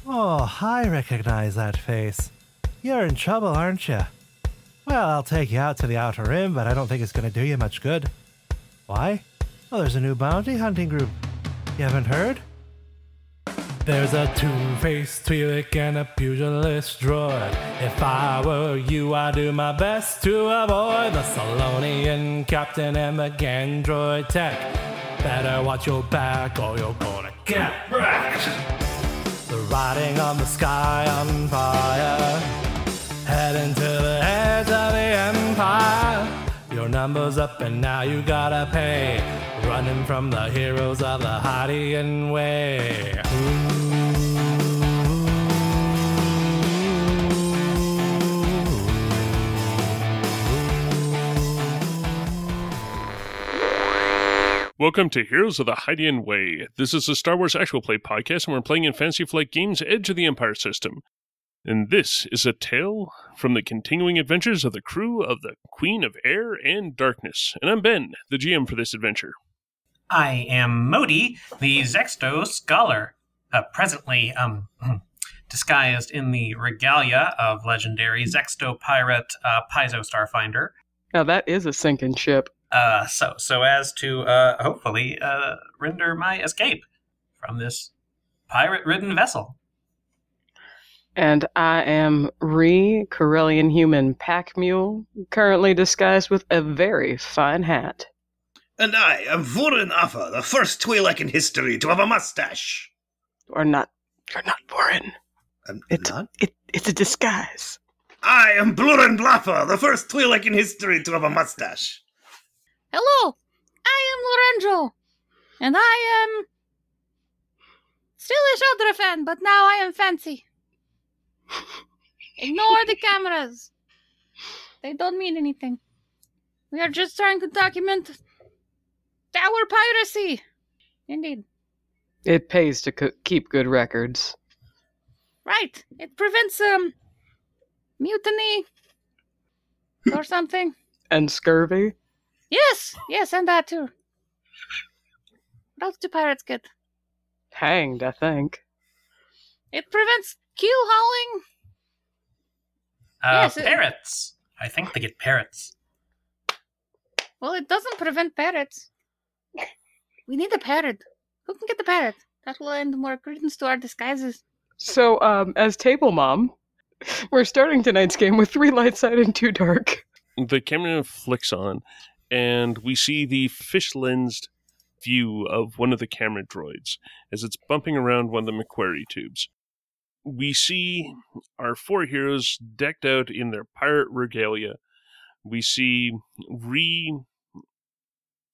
Oh, I recognize that face. You're in trouble, aren't you? Well, I'll take you out to the Outer Rim, but I don't think it's going to do you much good. Why? Well, there's a new bounty hunting group. You haven't heard? There's a two-faced Twi'lek and a pugilist droid. If I were you, I'd do my best to avoid the Solonian captain and the Gandroid tech. Better watch your back or you're gonna get wrecked. They're riding on the sky on fire, heading to the edge of the empire. Your number's up and now you gotta pay, running from the heroes of the Hydian way. Welcome to Heroes of the Hydian Way. This is a Star Wars actual play podcast, and we're playing in Fantasy Flight Games' Edge of the Empire system. And this is a tale from the continuing adventures of the crew of the Queen of Air and Darkness. And I'm Ben, the GM for this adventure. I am Modi, the Zexto Scholar, presently disguised in the regalia of legendary Zexto pirate Paizo Starfinder. Now that is a sinking ship. So as to hopefully render my escape from this pirate-ridden vessel. And I am Corellian human pack mule, currently disguised with a very fine hat. And I am Vuren the first Twi'lek in history to have a mustache. You're not Vuren. It's a disguise. I am Bluren Blaffa, the first Twi'lek in history to have a mustache. Hello, I am Lorenzo, and I am still a Shudra fan, but now I am fancy. Ignore the cameras. They don't mean anything. We are just trying to document our piracy. Indeed. It pays to keep good records. Right. It prevents mutiny or something. And scurvy? Yes, and that too. What else do pirates get? Hanged, I think. It prevents keel hauling. Yes, parrots. I think they get parrots. Well, it doesn't prevent parrots. We need a parrot. Who can get the parrot? That will lend more credence to our disguises. So, as table mom, we're starting tonight's game with 3 light side and 2 dark. The camera flicks on, and we see the fish-lensed view of one of the camera droids as it's bumping around one of the McQuarrie tubes. We see our 4 heroes decked out in their pirate regalia. We see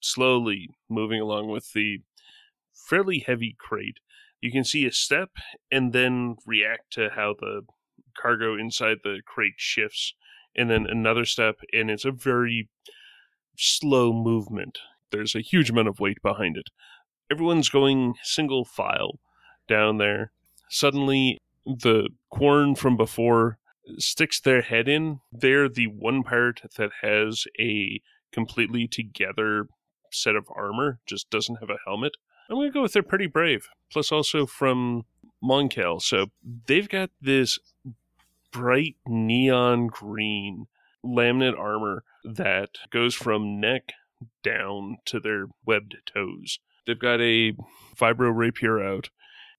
slowly moving along with the fairly heavy crate. You can see a step and then react to how the cargo inside the crate shifts, and then another step, and it's a very slow movement. There's a huge amount of weight behind it. Everyone's going single file down there. Suddenly, the Quarren from before sticks their head in. They're the one pirate that has a completely together set of armor, just doesn't have a helmet. I'm going to go with they're pretty brave. Plus also from Monkel. So they've got this bright neon green laminate armor that goes from neck down to their webbed toes. They've got a vibro rapier out.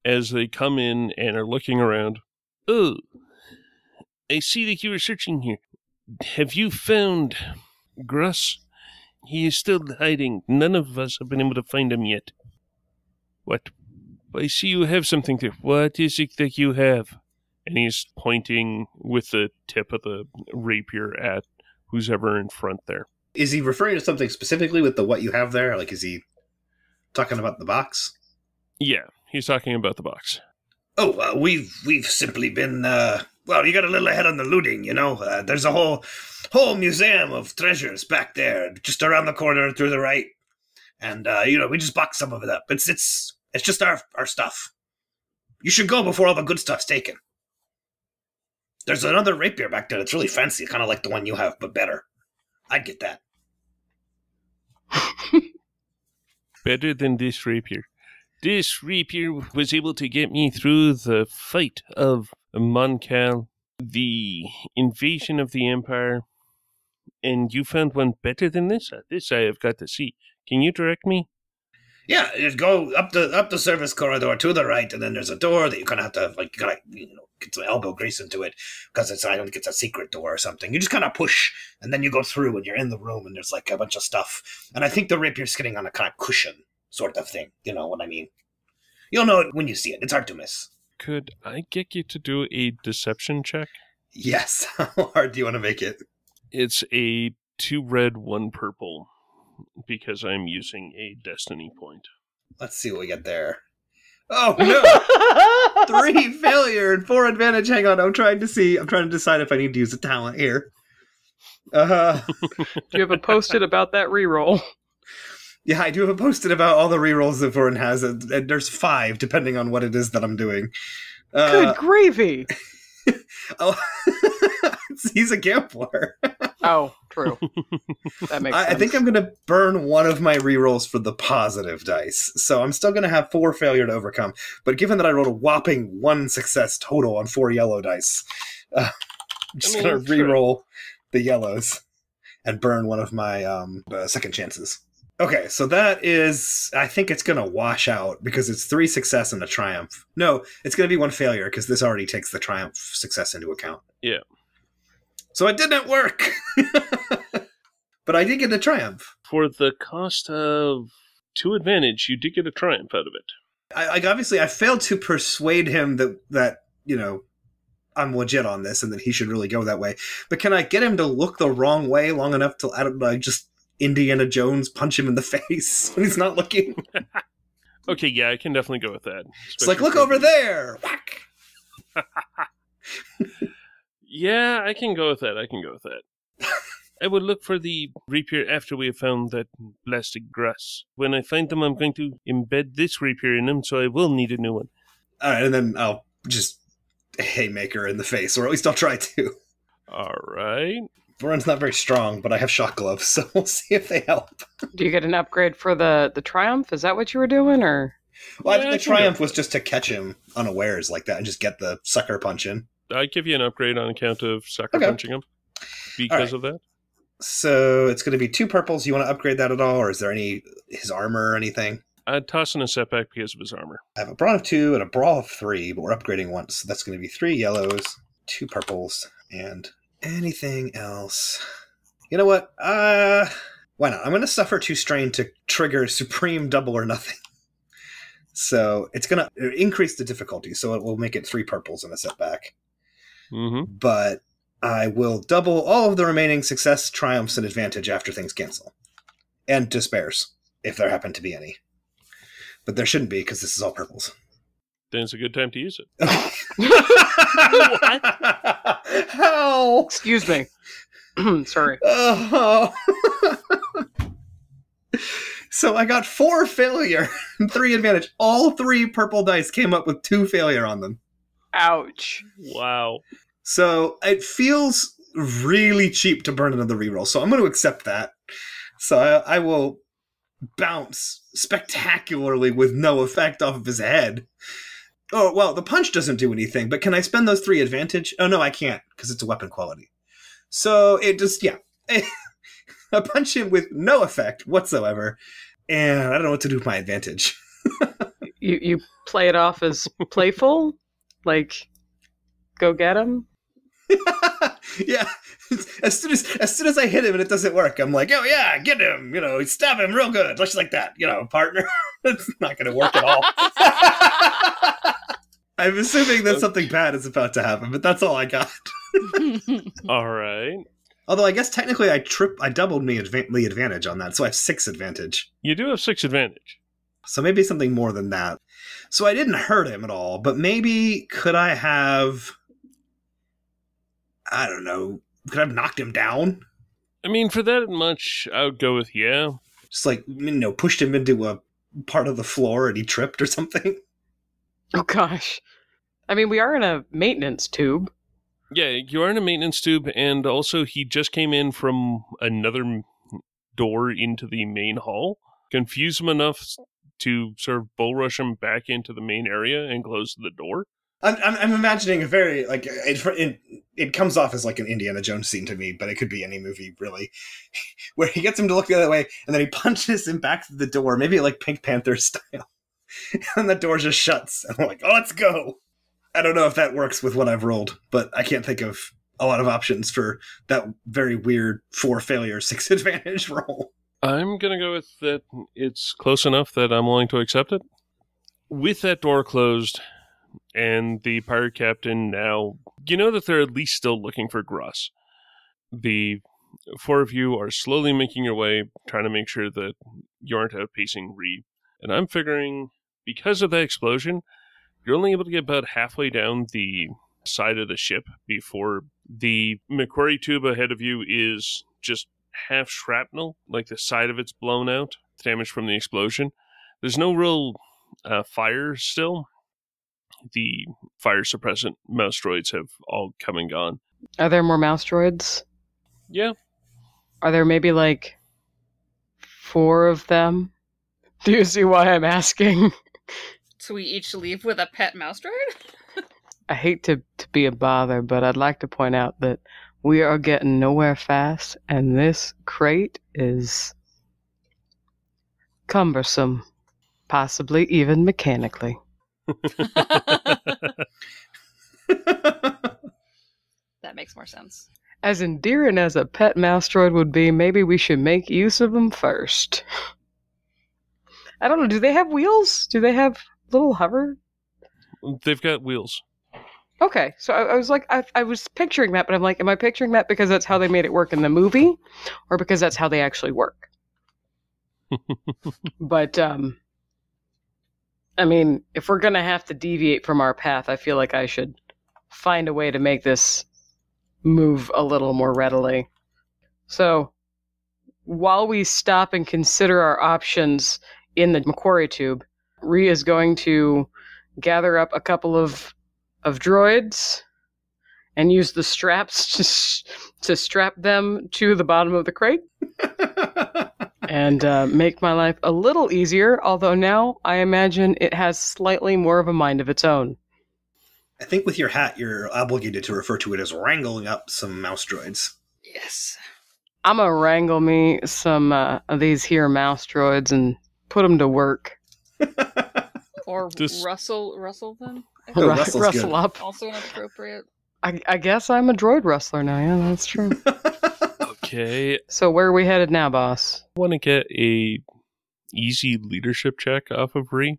As they come in and are looking around, oh, I see that you were searching here. Have you found Gruss? He is still hiding. None of us have been able to find him yet. What? I see you have something there. What is it that you have? And he's pointing with the tip of the rapier at who's ever in front there. Is he referring to something specifically with the what you have there? Like, is he talking about the box? Yeah, he's talking about the box. Oh, we've simply been, well, you got a little ahead on the looting, you know? There's a whole museum of treasures back there, just around the corner through the right. And, we just boxed some of it up. It's just our stuff. You should go before all the good stuff's taken. There's another rapier back there that's really fancy, kind of like the one you have, but better. I'd get that. Better than this rapier. This rapier was able to get me through the fight of Moncal, the invasion of the Empire, and you found one better than this? This I have got to see. Can you direct me? Yeah, just go up the service corridor to the right, and then there's a door that you kind of have to get some elbow grease into it because I don't think it's a secret door or something. You just kind of push, and then you go through, and you're in the room, and there's like a bunch of stuff. And I think the rapier's sitting on a kind of cushion sort of thing. You know what I mean? You'll know it when you see it. It's hard to miss. Could I get you to do a deception check? Yes. How hard do you want to make it? It's a 2 red, 1 purple, because I'm using a destiny point. Let's see what we get there. Oh, no! 3 failure and 4 advantage. Hang on, I'm trying to decide if I need to use a talent here. Do you have a post-it about that reroll? Yeah, I do have a post-it about all the rerolls that Vuren has, and there's 5, depending on what it is that I'm doing. Good gravy! Oh, he's a gambler. Oh, true. That makes sense. I think I'm going to burn one of my rerolls for the positive dice. So I'm still going to have 4 failure to overcome. But given that I rolled a whopping 1 success total on 4 yellow dice, I'm just going to reroll the yellows and burn one of my second chances. Okay, so that is, I think it's going to wash out because it's 3 success and a triumph. No, it's going to be 1 failure because this already takes the triumph success into account. Yeah. So it didn't work! But I did get a triumph. For the cost of 2 advantage, you did get a triumph out of it. Obviously, I failed to persuade him that you know, I'm legit on this and that he should really go that way. But can I get him to look the wrong way long enough to, I don't know, just Indiana Jones punch him in the face when he's not looking? Okay, yeah, I can definitely go with that. It's like, look over there! Whack! Yeah, I can go with that. I will look for the rapier after we have found that blasted grass. When I find them, I'm going to embed this rapier in them, so I will need a new one. Alright, and then I'll just haymaker in the face, or at least I'll try to. Alright. Vuren's not very strong, but I have shock gloves, so we'll see if they help. Do you get an upgrade for the triumph? Is that what you were doing, or? Well, I think the triumph was just to catch him unawares like that and just get the sucker punch in. I give you an upgrade on account of sucker punching him because of that. So it's going to be 2 purples. You want to upgrade that at all, or is there his armor or anything? I'd toss in a setback because of his armor. I have a brawn of 2 and a brawl of 3, but we're upgrading once. So that's going to be 3 yellows, 2 purples, and anything else. You know what? Why not? I'm going to suffer 2 strain to trigger supreme double or nothing. So it's going to increase the difficulty, so it will make it 3 purples and a setback. Mm-hmm. But I will double all of the remaining success, triumphs, and advantage after things cancel. And despairs, if there happen to be any. But there shouldn't be, because this is all purples. Then it's a good time to use it. What? How? Excuse me. Sorry. So I got 4 failure and 3 advantage. All 3 purple dice came up with 2 failure on them. Ouch. Wow. So it feels really cheap to burn another reroll. So I'm going to accept that. So I will bounce spectacularly with no effect off of his head. Oh, well, the punch doesn't do anything, but can I spend those 3 advantage? Oh, no, I can't, because it's a weapon quality. So it just, yeah. I punch him with no effect whatsoever, and I don't know what to do with my advantage. You play it off as playful? Like, go get him? Yeah. As soon as I hit him and it doesn't work, I'm like, oh yeah, get him, stab him real good, just like that, partner. It's not going to work at all. I'm assuming that something bad is about to happen, but that's all I got. All right. Although I guess technically I doubled the advantage on that, so I have 6 advantage. You do have 6 advantage. So maybe something more than that. So I didn't hurt him at all, but maybe could I have, I don't know, could I have knocked him down? I mean, for that much, I would go with yeah. Just like, pushed him into a part of the floor and he tripped or something? Oh gosh. I mean, we are in a maintenance tube. Yeah, you are in a maintenance tube, and also he just came in from another door into the main hall. Confuse him enough to sort of bull rush him back into the main area and close the door. I'm imagining a very, like, it comes off as like an Indiana Jones scene to me, but it could be any movie, really, where he gets him to look the other way, and then he punches him back through the door, maybe like Pink Panther style, and the door just shuts, and I'm like, oh, let's go! I don't know if that works with what I've rolled, but I can't think of a lot of options for that very weird 4 failure, 6 advantage roll. I'm going to go with that it's close enough that I'm willing to accept it. With that door closed, and the pirate captain now, you know that they're at least still looking for Gruss. The 4 of you are slowly making your way, trying to make sure that you aren't outpacing Reed. And I'm figuring, because of that explosion, you're only able to get about halfway down the side of the ship before the McQuarrie tube ahead of you is just half shrapnel, like the side of it's blown out, damage from the explosion. There's no real fire still. The fire suppressant mouse droids have all come and gone. Are there more mouse droids? Yeah. Are there maybe like 4 of them? Do you see why I'm asking? So we each leave with a pet mouse droid? I hate to be a bother, but I'd like to point out that we are getting nowhere fast, and this crate is cumbersome, possibly even mechanically. That makes more sense. As endearing as a pet mouse droid would be, maybe we should make use of them first. I don't know, do they have wheels? Do they have little hover? They've got wheels. Okay, so I was like, I was picturing that, but I'm like, am I picturing that because that's how they made it work in the movie, or because that's how they actually work? But, I mean, if we're going to have to deviate from our path, I feel like I should find a way to make this move a little more readily. So, while we stop and consider our options in the McQuarrie tube, Rhea is going to gather up a couple of droids and use the straps to strap them to the bottom of the crate and make my life a little easier, although now I imagine it has slightly more of a mind of its own. I think with your hat, you're obligated to refer to it as wrangling up some mouse droids. Yes. I'm going to wrangle me some of these here mouse droids and put them to work. Or This- rustle them. I Oh, think Russell's Rustle good. up. also inappropriate. I guess I'm a droid rustler now, yeah, that's true. Okay. So where are we headed now, boss? I want to get a easy leadership check off of Ree.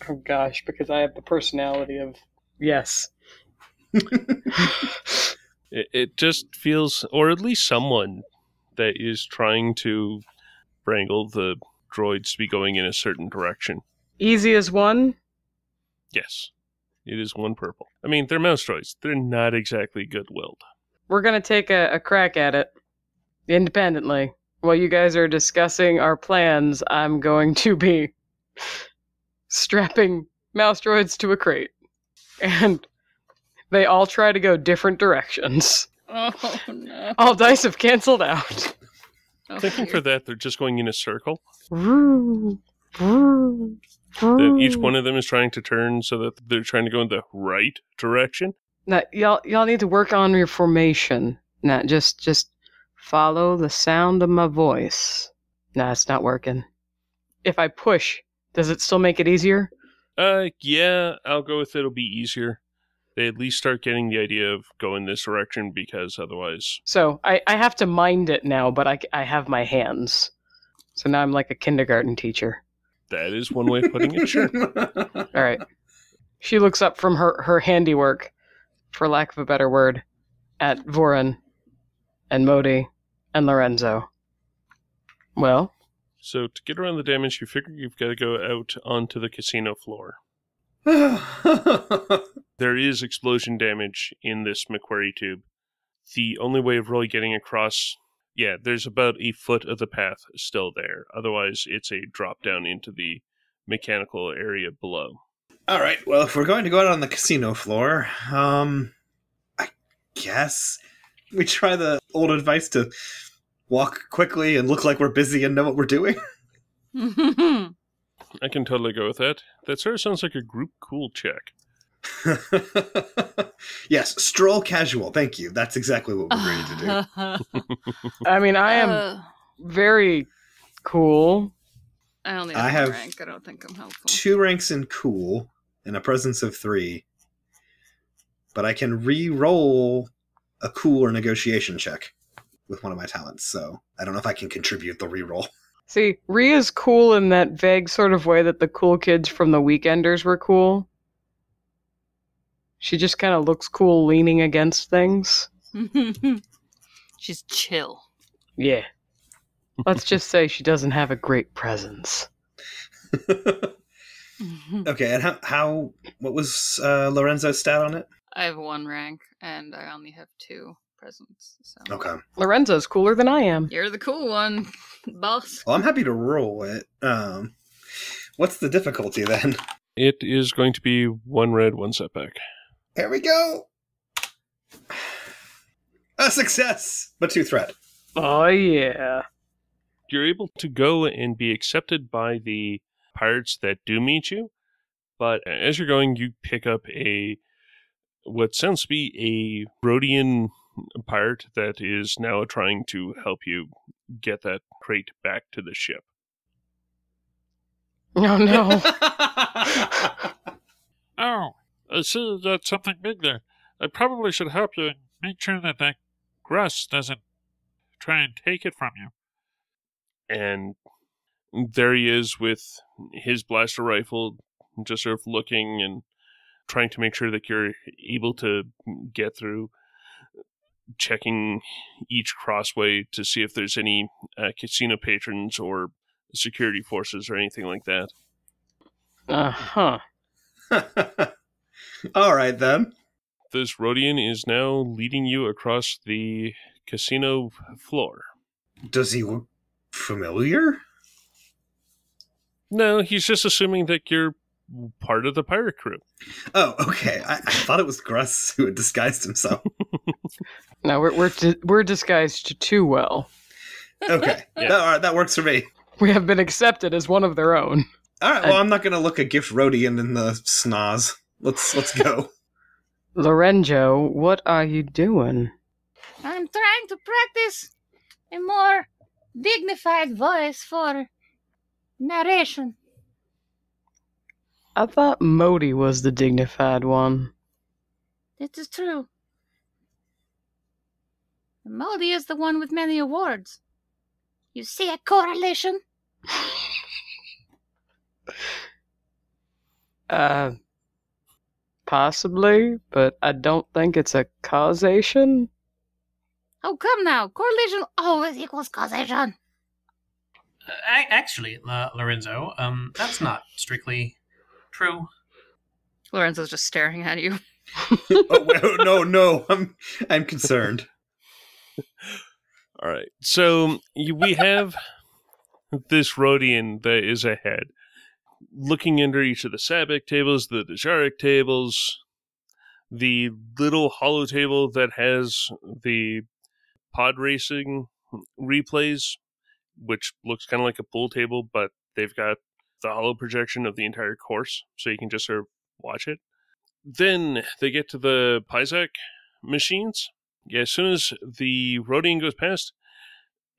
Oh gosh, because I have the personality of... Yes. It just feels, or at least someone that is trying to wrangle the droids to be going in a certain direction. Easy as one? Yes. It is 1 purple. I mean, they're mouse droids. They're not exactly good-willed. We're going to take a crack at it. Independently. While you guys are discussing our plans, I'm going to be strapping mouse droids to a crate. And they all try to go different directions. Oh no. All dice have canceled out. Oh, Thinking for that, they're just going in a circle. Then Then each one of them is trying to turn so that they're trying to go in the right direction. Now, y'all need to work on your formation. Now, just follow the sound of my voice. Nah, it's not working. If I push, does it still make it easier? Yeah, I'll go with it'll be easier. They at least start getting the idea of going this direction because otherwise... So, I have to mind it now, but I have my hands. So now I'm like a kindergarten teacher. That is one way of putting it, sure. All right. She looks up from her handiwork, for lack of a better word, at Vuren and Modi and Lorenzo. Well? So to get around the damage, you figure you've got to go out onto the casino floor. There is explosion damage in this McQuarrie tube. The only way of really getting across... Yeah, there's about a foot of the path still there. Otherwise, it's a drop down into the mechanical area below. All right, well, if we're going to go out on the casino floor, I guess we try the old advice to walk quickly and look like we're busy and know what we're doing. I can totally go with that. That sort of sounds like a group cool check. Yes, stroll casual. Thank you. That's exactly what we're ready to do. I mean, I am very cool. I only I have have one rank. I don't think I'm helpful. 2 ranks in cool and a presence of 3. But I can re-roll a cool or negotiation check with one of my talents, so I don't know if I can contribute the re-roll. See, Ria's cool in that vague sort of way that the cool kids from the Weekenders were cool. She just kind of looks cool leaning against things. She's chill. Yeah. Let's just say she doesn't have a great presence. Okay, and what was Lorenzo's stat on it? I have 1 rank, and I only have 2 presents. So. Okay. Lorenzo's cooler than I am. You're the cool one, boss. Well, I'm happy to roll it. What's the difficulty then? It is going to be 1 red, 1 setback. There we go. A success, but 2 threat. Oh, yeah. You're able to go and be accepted by the pirates that do meet you, but as you're going, you pick up what sounds to be a Rhodian pirate that is now trying to help you get that crate back to the ship. Oh, no. Oh, I see that's something big there. I probably should help you and make sure that Gruss doesn't try and take it from you. And there he is with his blaster rifle, just sort of looking and trying to make sure that you're able to get through, checking each crossway to see if there's any casino patrons or security forces or anything like that. Uh-huh. All right, then. This Rhodian is now leading you across the casino floor. Does he look familiar? No, he's just assuming that you're part of the pirate crew. Oh, okay. I thought it was Gruss who had disguised himself. No, we're disguised too well. Okay. Yeah. All right, that works for me. We have been accepted as one of their own. All right, well, I'm not going to look a gift Rhodian in the snaz. Let's go. Lorenzo, what are you doing? I'm trying to practice a more dignified voice for narration. I thought Modi was the dignified one. It is true. Modi is the one with many awards. You see a correlation? Possibly, but I don't think it's a causation. Oh, come now. Correlation always equals causation. Actually, Lorenzo, that's not strictly true. Lorenzo's just staring at you. Oh, no. I'm concerned. All right. So we have this Rhodian that is ahead, looking under each of the Sabak tables, the Dejaric tables, the little hollow table that has the pod racing replays, which looks kind of like a pool table, but they've got the hollow projection of the entire course, so you can just sort of watch it. Then they get to the Pyzak machines. Yeah, as soon as the Rhodian goes past,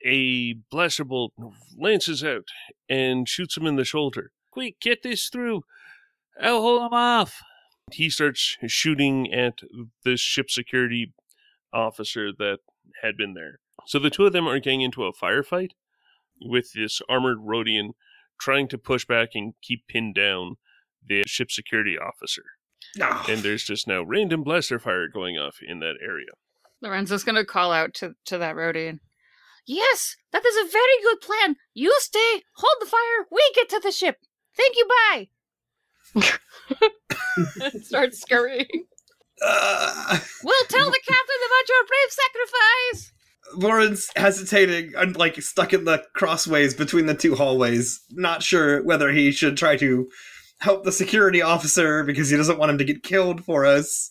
a blaster bolt lances out and shoots him in the shoulder. Quick, get this through. I'll hold him off. He starts shooting at this ship security officer that had been there. So the two of them are getting into a firefight with this armored Rhodian trying to push back and keep pinned down the ship security officer. Oh. And there's just now random blaster fire going off in that area. Lorenzo's going to call out to that Rhodian. Yes, that is a very good plan. You stay, hold the fire, we get to the ship. Thank you, bye. Start scurrying. We'll tell the captain about your brave sacrifice. Lauren's hesitating and stuck in the crossways between the two hallways, not sure whether he should try to help the security officer because he doesn't want him to get killed for us,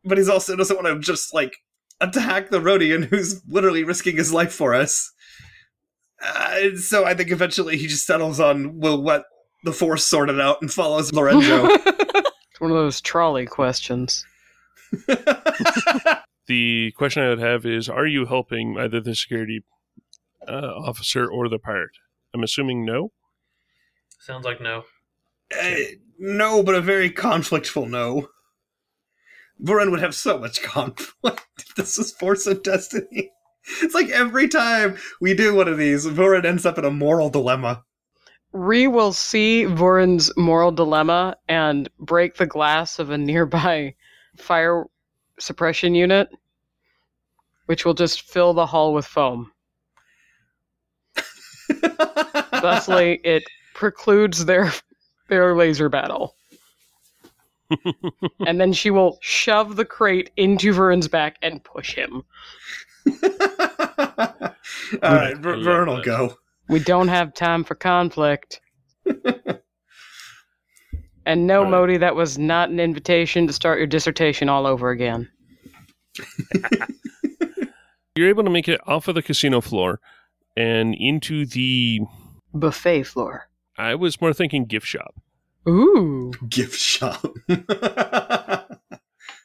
but he also doesn't want to just attack the Rhodian who's literally risking his life for us. So I think eventually he just settles on, we'll let the Force sort it out and follows Lorenzo. It's one of those trolley questions. The question I would have is, are you helping either the security officer or the pirate? I'm assuming no? Sounds like no. No, but a very conflictful no. Vuren would have so much conflict if this was Force of Destiny. It's like every time we do one of these, Vuren ends up in a moral dilemma. Ree will see Vuren's moral dilemma and break the glass of a nearby fire suppression unit, which will just fill the hall with foam. Thusly, it precludes their laser battle. And then she will shove the crate into Vuren's back and push him. Alright, Vuren will go. We don't have time for conflict. And no, Right. Modi, that was not an invitation to start your dissertation all over again. You're able to make it off of the casino floor and into the... Buffet floor. I was more thinking gift shop. Ooh. Gift shop.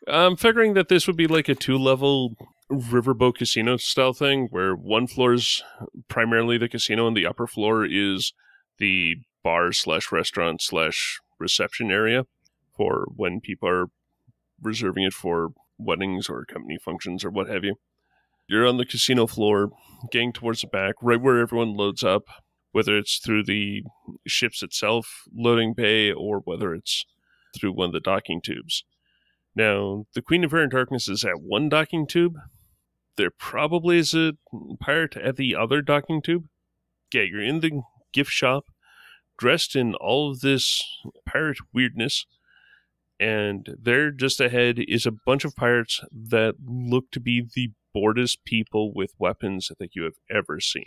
I'm figuring that this would be like a 2-level riverboat casino style thing where one floor is primarily the casino and the upper floor is the bar / restaurant / reception area for when people are reserving it for weddings or company functions or what have you. You're on the casino floor, getting towards the back, right where everyone loads up, whether it's through the ships itself, loading bay, or whether it's through one of the docking tubes. Now, the Queen of Air and Darkness is at one docking tube. There probably is a pirate at the other docking tube. Yeah, you're in the gift shop, dressed in all of this pirate weirdness, and there just ahead is a bunch of pirates that look to be the boredest people with weapons that you have ever seen.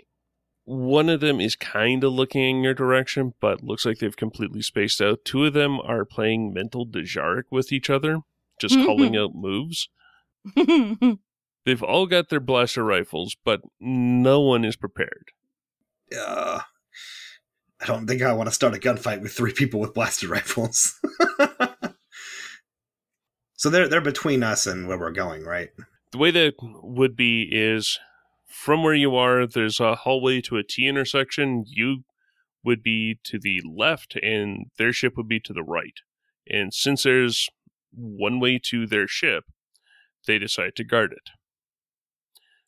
One of them is kind of looking in your direction, but looks like they've completely spaced out. Two of them are playing mental Dejaric with each other, just calling out moves. They've all got their blaster rifles, but no one is prepared. I don't think I want to start a gunfight with 3 people with blaster rifles. So they're between us and where we're going, right? The way that would be is, from where you are, there's a hallway to a T intersection. You would be to the left, and their ship would be to the right. And since there's one way to their ship, they decide to guard it.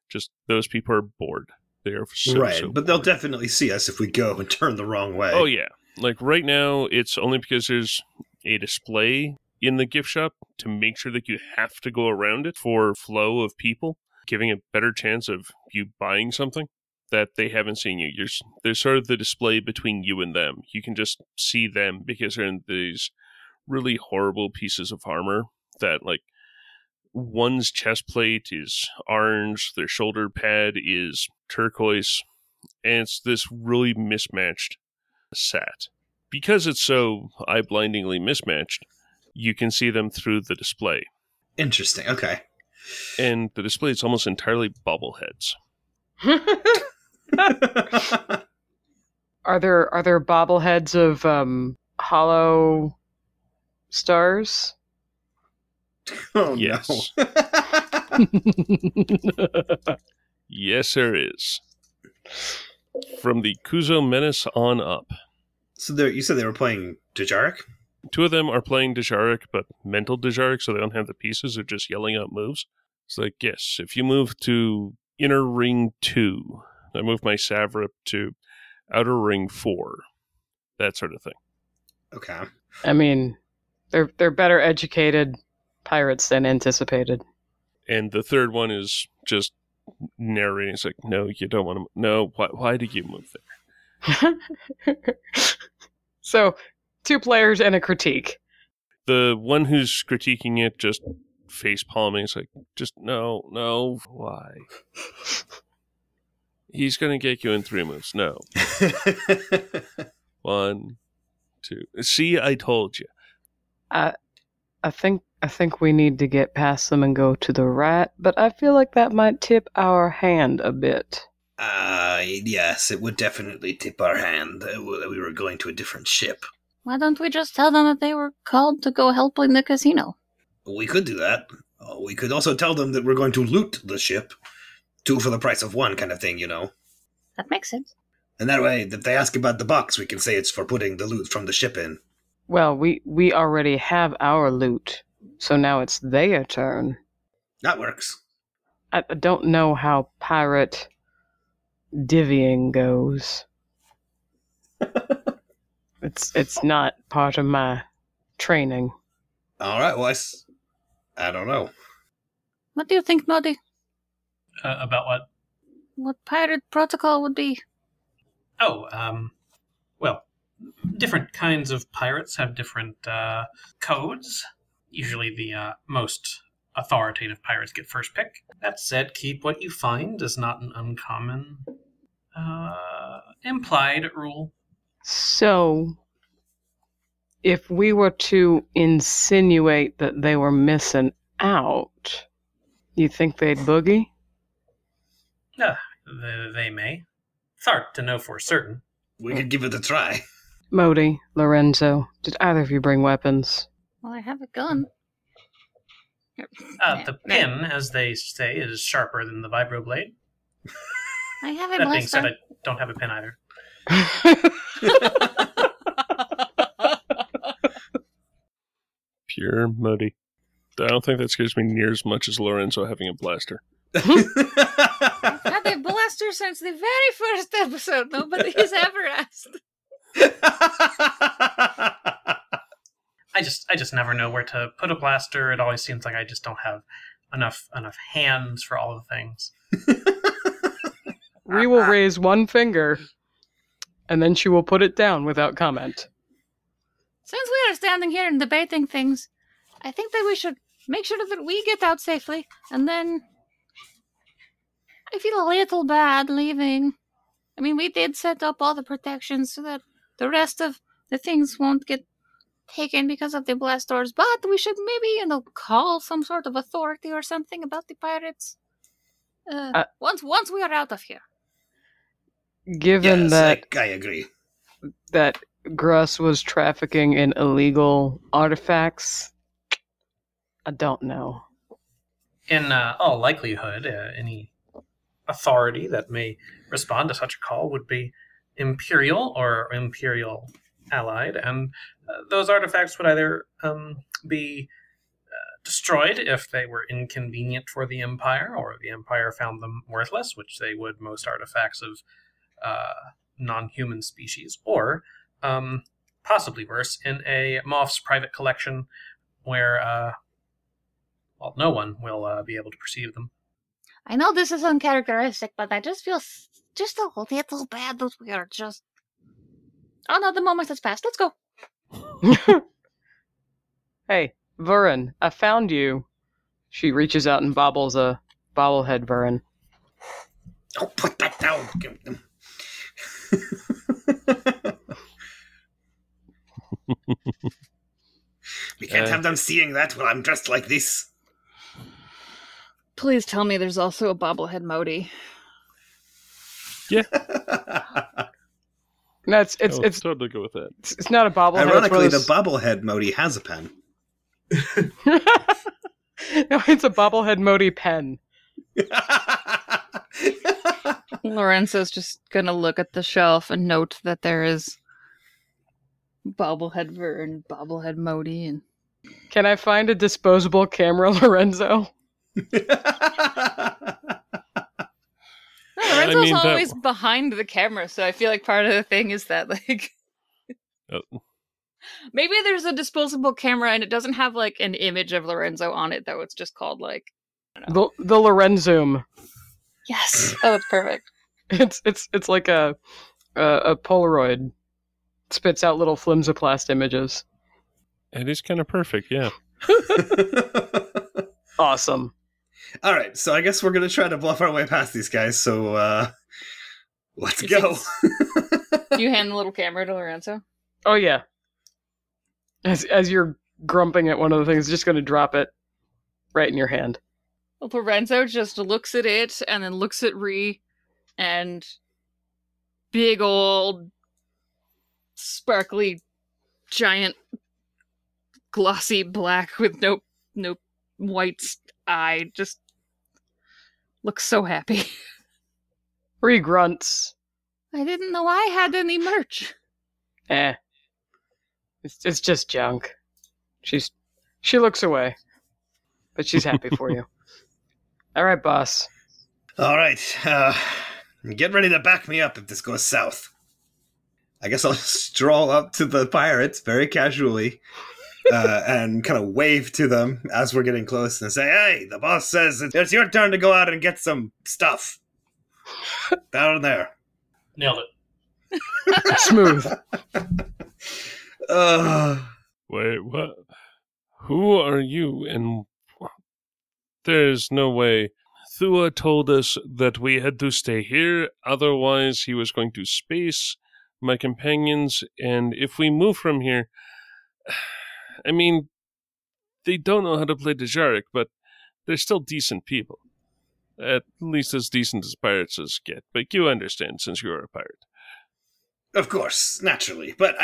Just those people are bored. They are so But they'll bored. definitely see us if we go and turn the wrong way. Oh, yeah. Like, right now, it's only because there's a display in the gift shop to make sure that you have to go around it for flow of people, giving a better chance of you buying something that they haven't seen you. There's sort of the display between you and them. You can just see them because they're in these really horrible pieces of armor that, like, one's chest plate is orange, their shoulder pad is turquoise, and it's this really mismatched set. Because it's so eye-blindingly mismatched, you can see them through the display. Interesting, okay. And the display is almost entirely bobbleheads. Are there bobbleheads of hollow stars? Oh, Yes. no. Yes, there is. From the Kuzo Menace on up. So you said they were playing Dejaric? 2 of them are playing Dejaric, but mental Dejaric, so they don't have the pieces. They're just yelling out moves. It's like, yes, if you move to Inner Ring 2, I move my Savrip to Outer Ring 4. That sort of thing. Okay. I mean, they're better educated pirates than anticipated. And the third one is just narrating. It's like, no, you don't want to. No, why did you move there? So, 2 players and a critique. The one who's critiquing it just face palming. It's like, just no, why? He's going to get you in 3 moves. No. 1, 2. See, I told you. I think we need to get past them and go to the right, but I feel like that might tip our hand a bit. Yes, it would definitely tip our hand that we were going to a different ship. Why don't we just tell them that they were called to go help in the casino? We could do that. We could also tell them that we're going to loot the ship. 2 for the price of 1 kind of thing, you know. That makes sense. And that way, if they ask about the box, we can say it's for putting the loot from the ship in. Well, we already have our loot, so now it's their turn. That works. I don't know how pirate divvying goes. It's not part of my training. All right, well, I don't know. What do you think, Modi? About what? What pirate protocol would be? Oh, well, different kinds of pirates have different codes. Usually the most authoritative pirates get first pick. That said, keep what you find is not an uncommon implied rule. So, if we were to insinuate that they were missing out, you think they'd boogie? They may. It's hard to know for certain. We could give it a try. Modi, Lorenzo, did either of you bring weapons? Well, I have a gun. The pin, as they say, is sharper than the vibroblade. I have a That being said, blaster. I don't have a pin either. Pure Modi. I don't think that scares me near as much as Lorenzo having a blaster. I've had a blaster since the very first episode. Nobody has ever asked. I just never know where to put a blaster. It always seems like I just don't have enough hands for all the things. Ree will raise one finger, and then she will put it down without comment. Since we are standing here and debating things, I think that we should make sure that we get out safely, and then I feel a little bad leaving. I mean, we did set up all the protections so that the rest of the things won't get taken because of the blast doors, but we should maybe, call some sort of authority or something about the pirates. Once we are out of here. Given Yes, that I agree. that Gruss was trafficking in illegal artifacts, I don't know. In all likelihood, any authority that may respond to such a call would be Imperial or Imperial allied, and those artifacts would either be destroyed if they were inconvenient for the Empire, or the Empire found them worthless, which they would most artifacts of non-human species, or possibly worse, in a Moff's private collection where no one will be able to perceive them. I know this is uncharacteristic, but I just feel just a little bad that we are just... Oh no, the moment has passed. Let's go. Hey, Vuren, I found you. She reaches out and bobbles a bobblehead Vuren. Oh, put that down. We can't have them seeing that when I'm dressed like this. Please tell me there's also a bobblehead Modi. Yeah, No, it's totally go with that. it's not a bobblehead. Ironically, it's the bobblehead Modi has a pen. no, it's a bobblehead Modi pen. Lorenzo's just gonna look at the shelf and note that there is bobblehead Vern, bobblehead Modi, and... Can I find a disposable camera, Lorenzo? Lorenzo's that- always behind the camera, so I feel like part of the thing is that, like... Maybe there's a disposable camera and it doesn't have, like, an image of Lorenzo on it, though. It's just called, like... The Lorenzoom. Yes! Oh, that's perfect. It's like a Polaroid. Spits out little flimsoplast images. It is kind of perfect, yeah. Awesome. All right, so I guess we're going to try to bluff our way past these guys, so let's go. You hand the little camera to Lorenzo? Oh yeah. As you're grumping at one of the things, just going to drop it right in your hand. Well, Lorenzo just looks at it and then looks at Ree and big old sparkly giant glossy black with no white eye just looks so happy. Three grunts. I didn't know I had any merch. It's just junk. She looks away, but she's happy for you. All right, boss. All right. Get ready to back me up if this goes south. I guess I'll stroll up to the pirates very casually and kind of wave to them as we're getting close and say, hey, the boss says it's your turn to go out and get some stuff. Down there. Nailed it. Smooth. Wait, what? Who are you? And there's no way. Thua told us that we had to stay here, otherwise he was going to space my companions, and if we move from here... I mean, they don't know how to play Dejaric, but they're still decent people. At least as decent as pirates as get, but you understand since you're a pirate. Of course, naturally. But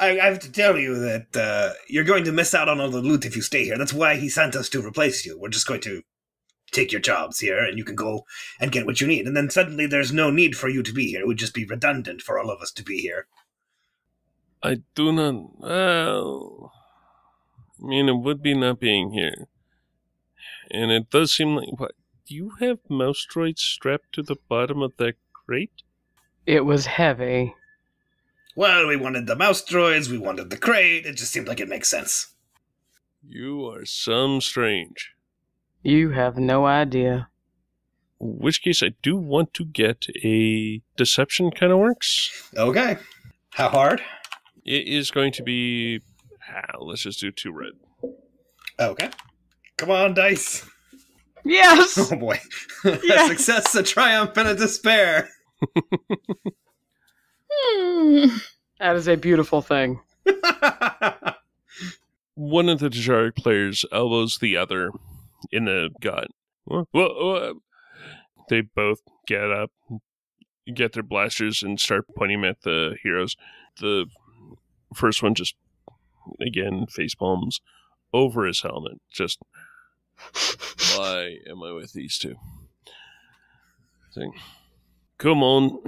I have to tell you that you're going to miss out on all the loot if you stay here. That's why he sent us to replace you. We're just going to take your jobs here, and you can go and get what you need. And then suddenly there's no need for you to be here. It would just be redundant for all of us to be here. I do not... Well... I mean, it would be not being here. And it does seem like... What? Do you have mouse droids strapped to the bottom of that crate? It was heavy. Well, we wanted the mouse droids, we wanted the crate. It just seemed like it makes sense. You are some strange. You have no idea. In which case, I do want to get a deception kind of works. Okay. How hard? It is going to be... let's just do 2 red. Okay. Come on, dice. Yes! Oh, boy. Yes. A success, a triumph, and a despair. That is a beautiful thing. One of the Dejaric players elbows the other in the gut. They both get up, get their blasters, and start pointing at the heroes. The first one just, again, face palms over his helmet. Just, why am I with these two? Think, come on.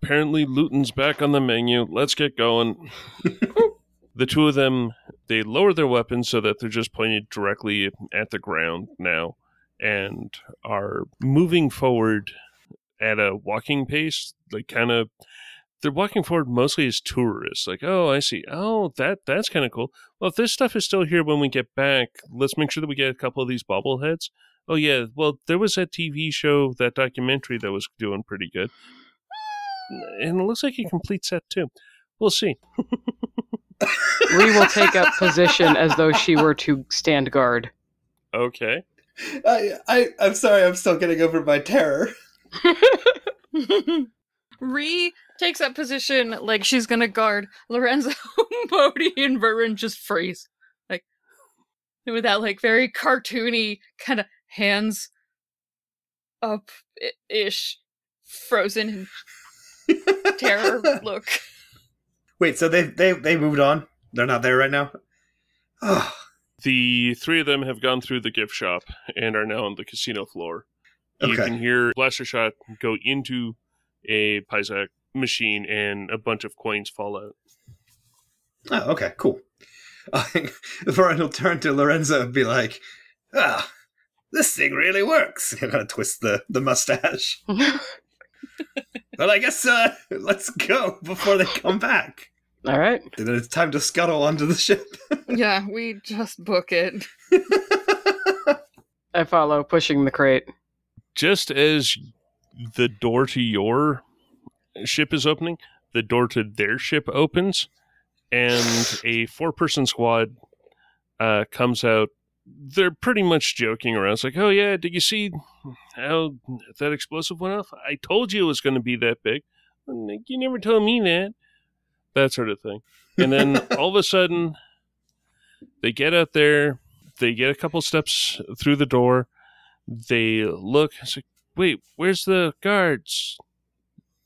Apparently Luton's back on the menu. Let's get going. The two of them, they lower their weapons so that they're just pointed directly at the ground now and are moving forward at a walking pace. Like they're walking forward mostly as tourists. Like, oh, I see. Oh, that's kind of cool. Well, if this stuff is still here when we get back, let's make sure that we get a couple of these bobbleheads. Oh, yeah, well, there was that TV show, that documentary that was doing pretty good. And it looks like a complete set, too. We'll see. Ree will take up position as though she were to stand guard. Okay. I'm sorry, I'm still getting over my terror. Ree takes up position like she's gonna guard. Lorenzo, Bodhi, and Vuren just freeze. Like, with that, like, very cartoony kind of hands up-ish, frozen terror look. Wait, so they moved on? They're not there right now? Oh. The 3 of them have gone through the gift shop and are now on the casino floor. You Okay. can hear blaster shot go into a Paisak machine and a bunch of coins fall out. Oh, okay, cool. Vuren will turn to Lorenzo and be like, this thing really works. He'll kind of twist the mustache. Well, I guess let's go before they come back. All right. Then it's time to scuttle onto the ship. Yeah, we just book it. I follow, pushing the crate. Just as the door to your ship is opening, the door to their ship opens, and a 4-person squad comes out. They're pretty much joking around. It's like, oh yeah, did you see how that explosive went off? I told you it was going to be that big. You never told me that. That sort of thing. And then all of a sudden, they get out there, they get a couple steps through the door, they look, it's like, wait, where's the guards?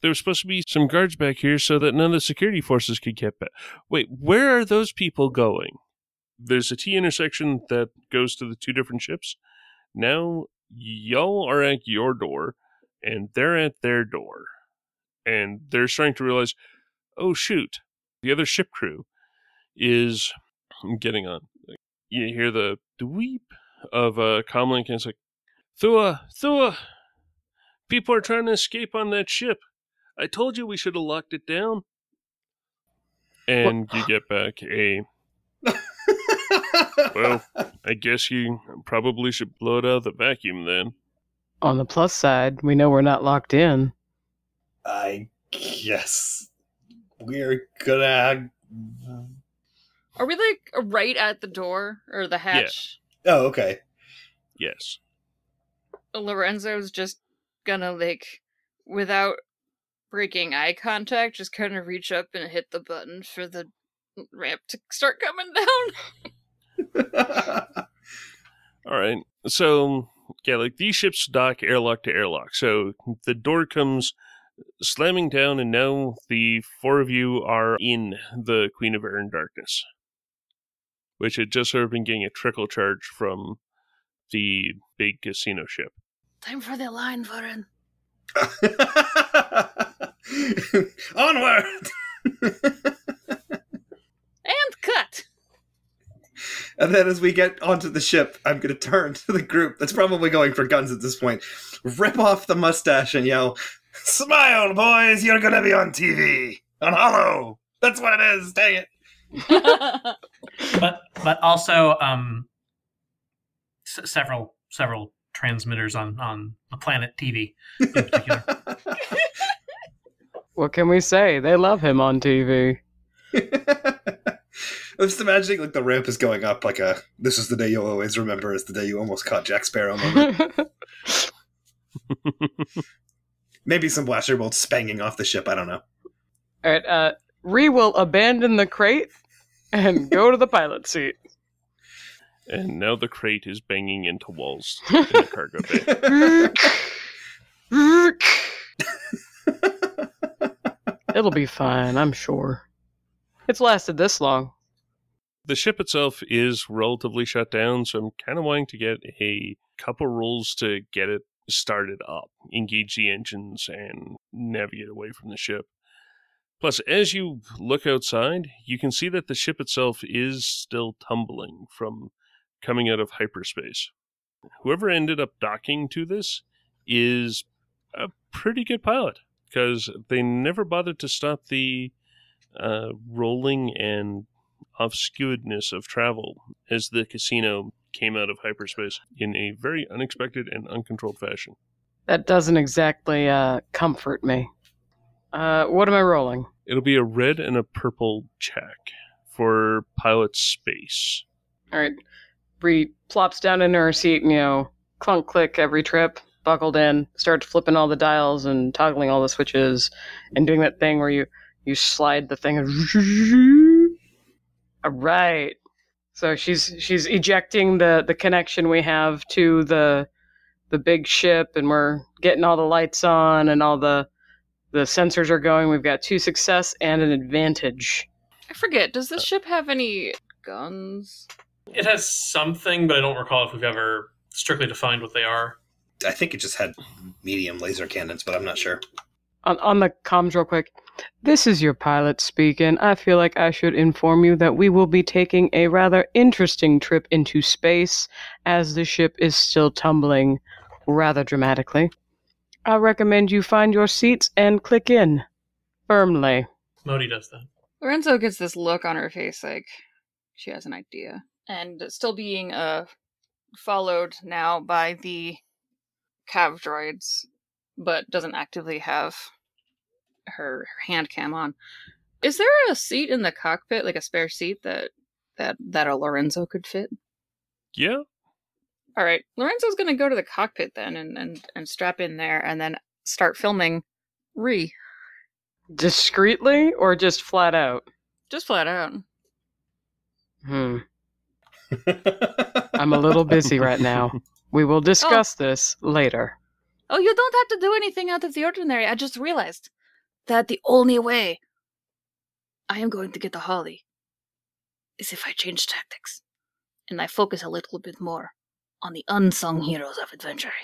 There was supposed to be some guards back here so that none of the security forces could get back. Wait, where are those people going? There's a T intersection that goes to the two different ships. Now, y'all are at your door, and they're at their door. And they're starting to realize, oh, shoot, the other ship crew is getting on. You hear the dweep of Comlink, and it's like, Thua, people are trying to escape on that ship. I told you we should have locked it down. And you get back a... Well, I guess you probably should blow it out of the vacuum then. On the plus side, we know we're not locked in. I guess we're gonna... Are we, like, right at the door? Or the hatch? Oh, okay. Yes. Lorenzo's just gonna, like, without breaking eye contact, just kind of reach up and hit the button for the ramp to start coming down. All right. So, yeah, like these ships dock airlock to airlock. So the door comes slamming down, and now the four of you are in the Queen of Air and Darkness, which had just sort of been getting a trickle charge from the big casino ship. Time for the line, Vuren. Onward! And cut! And then as we get onto the ship, I'm going to turn to the group that's probably going for guns at this point, rip off the mustache and yell, "Smile, boys, you're going to be on TV! On Hollow! That's what it is, dang it!" but also several transmitters on the planet TV in particular. What can we say? They love him on TV. I'm just imagining like the ramp is going up like a "this is the day you'll always remember" is the day you almost caught Jack Sparrow moment. Maybe some blaster bolts spanging off the ship, I don't know. Alright, Ree will abandon the crate and go to the pilot seat. And now the crate is banging into walls in the cargo bay. It'll be fine, I'm sure. It's lasted this long. The ship itself is relatively shut down, so I'm kind of wanting to get a couple rolls to get it started up, engage the engines, and navigate away from the ship. Plus, as you look outside, you can see that the ship itself is still tumbling from coming out of hyperspace. Whoever ended up docking to this is a pretty good pilot, because they never bothered to stop the rolling and obscuredness of travel as the casino came out of hyperspace in a very unexpected and uncontrolled fashion. That doesn't exactly comfort me. What am I rolling? It'll be a red and a purple check for pilot space. Alright. Bree plops down into her seat and, clunk click every trip, buckled in, starts flipping all the dials and toggling all the switches and doing that thing where you slide the thing and Alright. So she's ejecting the connection we have to the big ship, and we're getting all the lights on and all the sensors are going. We've got 2 success and an advantage. I forget, does this ship have any guns? It has something, but I don't recall if we've ever strictly defined what they are. I think it just had medium laser cannons, but I'm not sure. On the comms real quick. This is your pilot speaking. I feel like I should inform you that we will be taking a rather interesting trip into space as the ship is still tumbling rather dramatically. I recommend you find your seats and click in. Firmly. Modi does that. Lorenzo gets this look on her face like she has an idea. And still being followed now by the cav droids, but doesn't actively have her hand cam on. Is there a seat in the cockpit, like a spare seat that a Lorenzo could fit? Yeah. All right, Lorenzo's gonna go to the cockpit then and strap in there and then start filming Ree. Discreetly or just flat out? Just flat out. I'm a little busy right now. We will discuss this later. Oh, you don't have to do anything out of the ordinary. I just realized that the only way I am going to get to Holly is if I change tactics and I focus a little bit more on the unsung heroes of adventuring.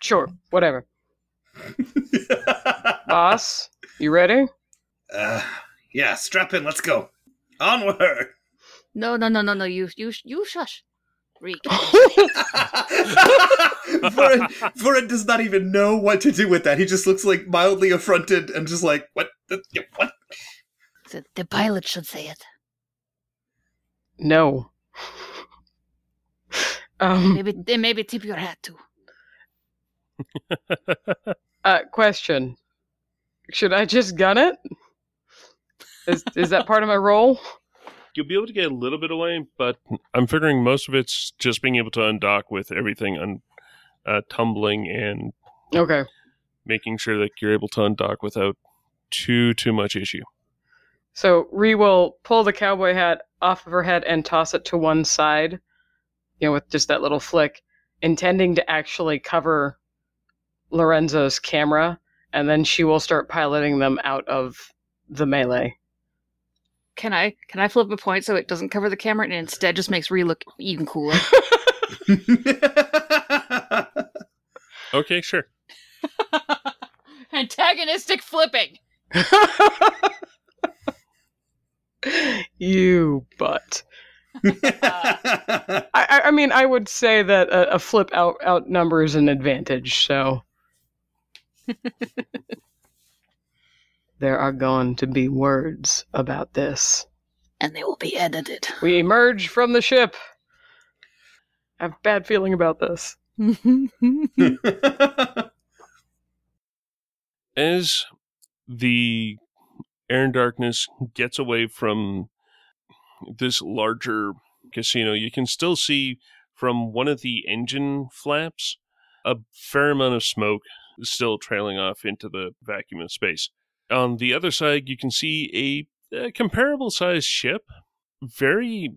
Sure, whatever. Boss, you ready? Yeah, strap in, let's go. Onward! No, you shush. Reek. Vuren does not even know what to do with that. He just looks like mildly affronted and just like, what? What? The pilot should say it. No. Maybe tip your hat too. Question. Should I just gun it? Is that part of my role? You'll be able to get a little bit away, but I'm figuring most of it's just being able to undock with everything tumbling and Okay. making sure that you're able to undock without too much issue. So Ree will pull the cowboy hat off of her head and toss it to one side, with just that little flick, intending to actually cover Lorenzo's camera, and then she will start piloting them out of the melee. Can I flip a point so it doesn't cover the camera and instead just makes Ree look even cooler? Okay, sure. Antagonistic flipping. You butt. I mean, I would say that a flip outnumbers an advantage, so. There are going to be words about this. And they will be edited. We emerge from the ship. I have a bad feeling about this. As the Air Darkness gets away from this larger casino, you can still see from one of the engine flaps a fair amount of smoke still trailing off into the vacuum of space. On the other side, you can see a comparable sized ship, very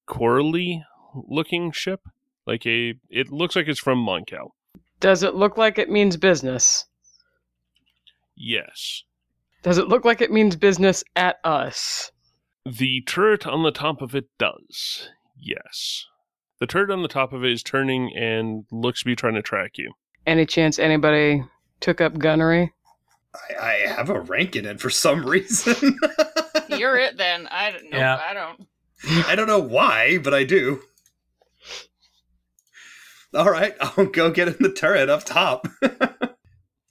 corally looking ship. It looks like it's from Moncal. Does it look like it means business? Yes. Does it look like it means business at us? The turret on the top of it does. Yes. The turret on the top of it is turning and looks to be trying to track you. Any chance anybody took up gunnery? I have a rank in it for some reason. You're it then. I don't know. Yeah. I don't. I don't know why, but I do. All right, I'll go get in the turret up top.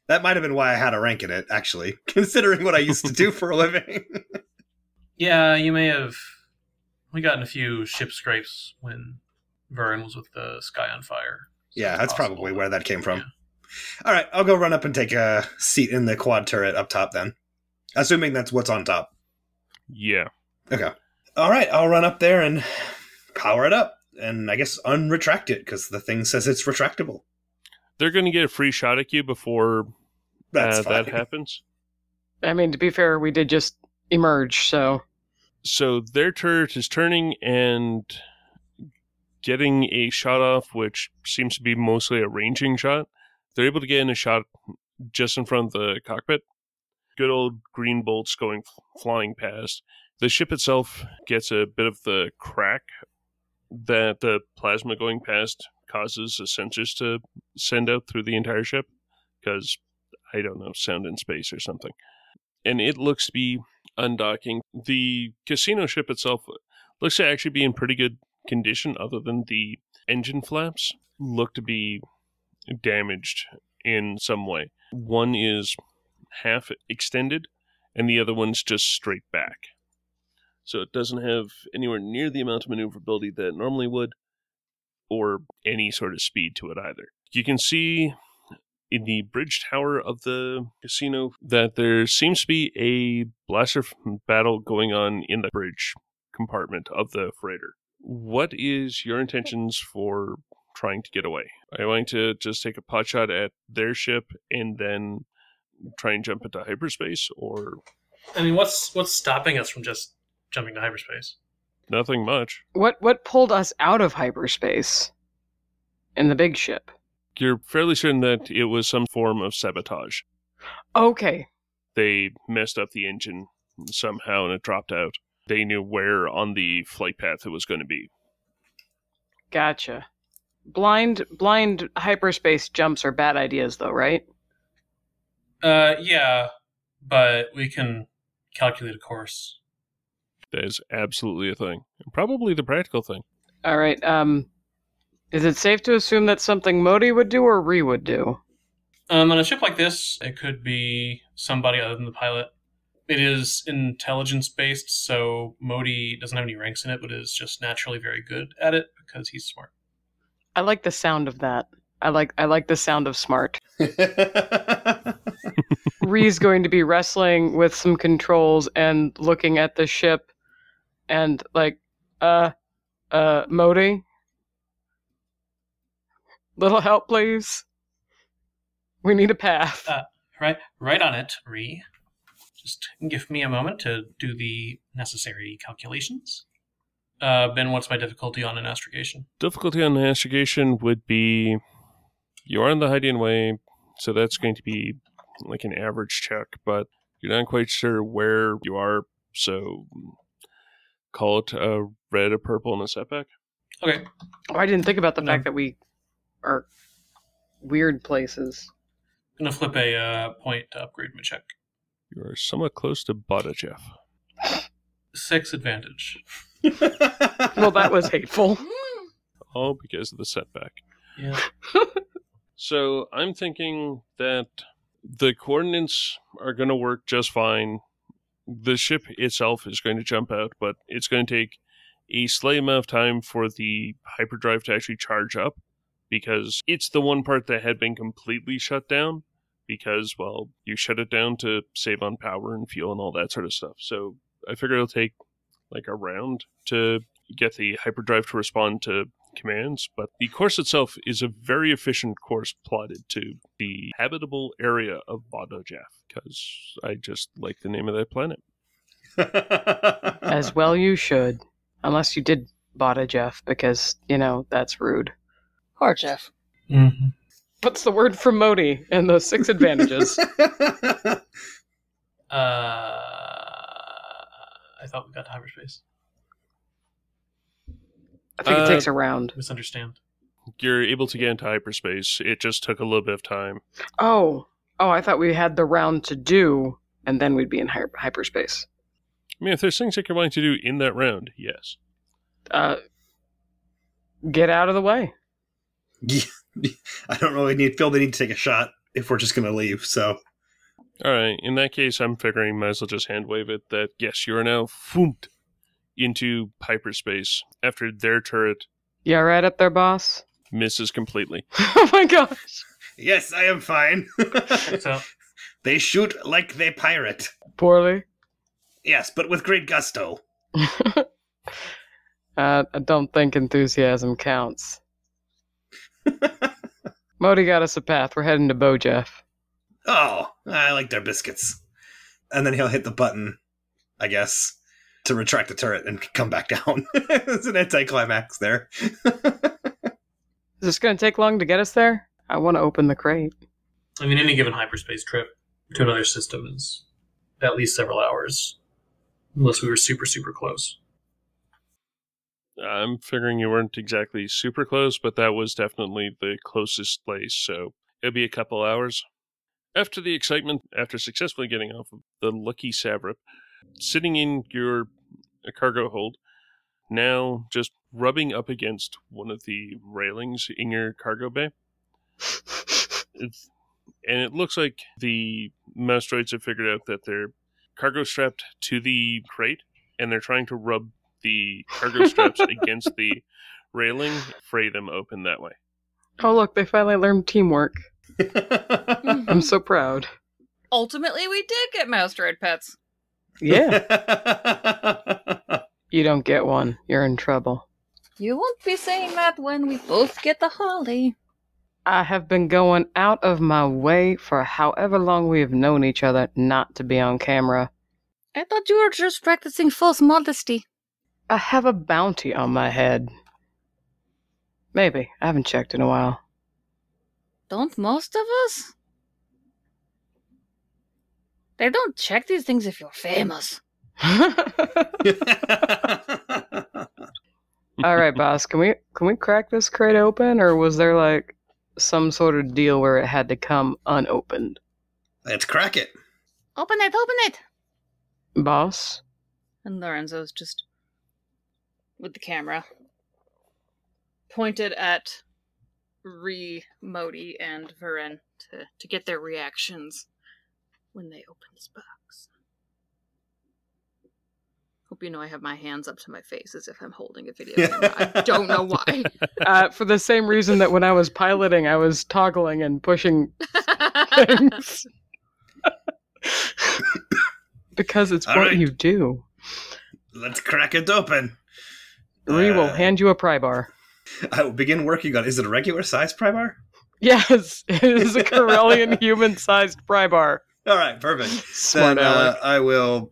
That might have been why I had a rank in it, actually, considering what I used to do for a living. Yeah, you may have. We got in a few ship scrapes when Vuren was with the Sky on Fire. So Yeah, it's that's possible probably that- where that came from. Yeah. All right, I'll go run up and take a seat in the quad turret up top then. Assuming that's what's on top. Yeah. Okay. All right, I'll run up there and power it up. And I guess unretract it, because the thing says it's retractable. They're going to get a free shot at you before That's fine. that happens. I mean, to be fair, we did just emerge, so. So their turret is turning and getting a shot off, which seems to be mostly a ranging shot. They're able to get in a shot just in front of the cockpit. Good old green bolts going flying past. The ship itself gets a bit of the crack that the plasma going past causes the sensors to send out through the entire ship. Because, I don't know, sound in space or something. And it looks to be undocking. The casino ship itself looks to actually be in pretty good condition, other than the engine flaps look to be damaged in some way. One is half extended, and the other one's just straight back. So it doesn't have anywhere near the amount of maneuverability that it normally would, or any sort of speed to it either. You can see in the bridge tower of the casino that there seems to be a blaster battle going on in the bridge compartment of the freighter. What is your intentions for trying to get away? Are you going to just take a pot shot at their ship and then try and jump into hyperspace, or I mean, what's stopping us from just jumping to hyperspace? nothing much? What pulled us out of hyperspace in the big ship? You're fairly certain that it was some form of sabotage. Okay. They messed up the engine somehow and it dropped out. They knew where on the flight path it was going to be. Gotcha. Blind hyperspace jumps are bad ideas, though, right? Yeah, but we can calculate a course. That is absolutely a thing. And probably the practical thing. All right. Is it safe to assume that's something Modi would do or Ree would do? On a ship like this, it could be somebody other than the pilot. It is intelligence-based, so Modi doesn't have any ranks in it, but is just naturally very good at it because he's smart. I like the sound of that. I like the sound of smart. Ree's going to be wrestling with some controls and looking at the ship and like, Modi? Little help, please. We need a path. Right on it, Ree. Just give me a moment to do the necessary calculations. Ben, what's my difficulty on an astrogation? Difficulty on the astrogation would be you are in the hiding way, so that's going to be like an average check, but you're not quite sure where you are, so call it a red, a purple, and a setback. Okay. Oh, I didn't think about the fact that we are weird places. I'm going to flip a point to upgrade my check. You are somewhat close to Bada Jeff. 6 advantage. Well, that was hateful. All because of the setback. Yeah. So I'm thinking that the coordinates are going to work just fine. The ship itself is going to jump out, but it's going to take a slight amount of time for the hyperdrive to actually charge up, because it's the one part that had been completely shut down because, well, you shut it down to save on power and fuel and all that sort of stuff. So I figure it'll take like a round to get the hyperdrive to respond to commands, but the course itself is a very efficient course plotted to the habitable area of Badojaf, because I just like the name of that planet. As well you should. Unless you did Bada Jeff, because, that's rude. Poor Jeff. Mm-hmm. What's the word for Modi and those 6 advantages? I thought we got to hyperspace. I think it takes a round. Misunderstand. You're able to get into hyperspace. It just took a little bit of time. Oh, I thought we had the round to do, and then we'd be in hyperspace. I mean, if there's things that you're wanting to do in that round, yes. Get out of the way. I don't really feel the need to take a shot if we're just going to leave, so. All right, in that case, I'm figuring might as well just hand wave it that, yes, you are now foomed into hyperspace after their turret. You all right up there, boss? Misses completely. Oh my gosh. Yes, I am fine. So, They shoot like they pirate. Poorly? Yes, but with great gusto. I don't think enthusiasm counts. Modi got us a path. We're heading to Bojef. Oh, I like their biscuits. And then he'll hit the button, I guess, to retract the turret and come back down. It's an anticlimax there. Is this going to take long to get us there? I want to open the crate. I mean, any given hyperspace trip to another system is at least several hours, unless we were super, super close. I'm figuring you weren't exactly super close, but that was definitely the closest place, so it'll be a couple hours. After the excitement, after successfully getting off of the lucky Savrip, sitting in your cargo hold, now just rubbing up against one of the railings in your cargo bay. And it looks like the mouse droids have figured out that they're cargo strapped to the crate, and they're trying to rub the cargo straps against the railing, fray them open that way. Oh, look, they finally learned teamwork. I'm so proud. Ultimately, we did get mouse droid pets. Yeah. You don't get one. You're in trouble. You won't be saying that when we both get the holly. I have been going out of my way for however long we have known each other not to be on camera. I thought you were just practicing false modesty. I have a bounty on my head. Maybe. I haven't checked in a while. Don't most of us? They don't check these things if you're famous. All right, boss. Can we crack this crate open, or was there like some sort of deal where it had to come unopened? Let's crack it. Open it! Boss? And Lorenzo's just with the camera pointed at Modi, and Vuren to get their reactions when they open this box. Hope you know I have my hands up to my face as if I'm holding a video camera. I don't know why. For the same reason that when I was piloting, I was toggling and pushing things. Because it's All what right. you do. Let's crack it open. Ree will hand you a pry bar. I will begin working on. Is it a regular size pry bar? Yes, it is a Corellian human-sized pry bar. All right, perfect. Smart Then aleck. I will.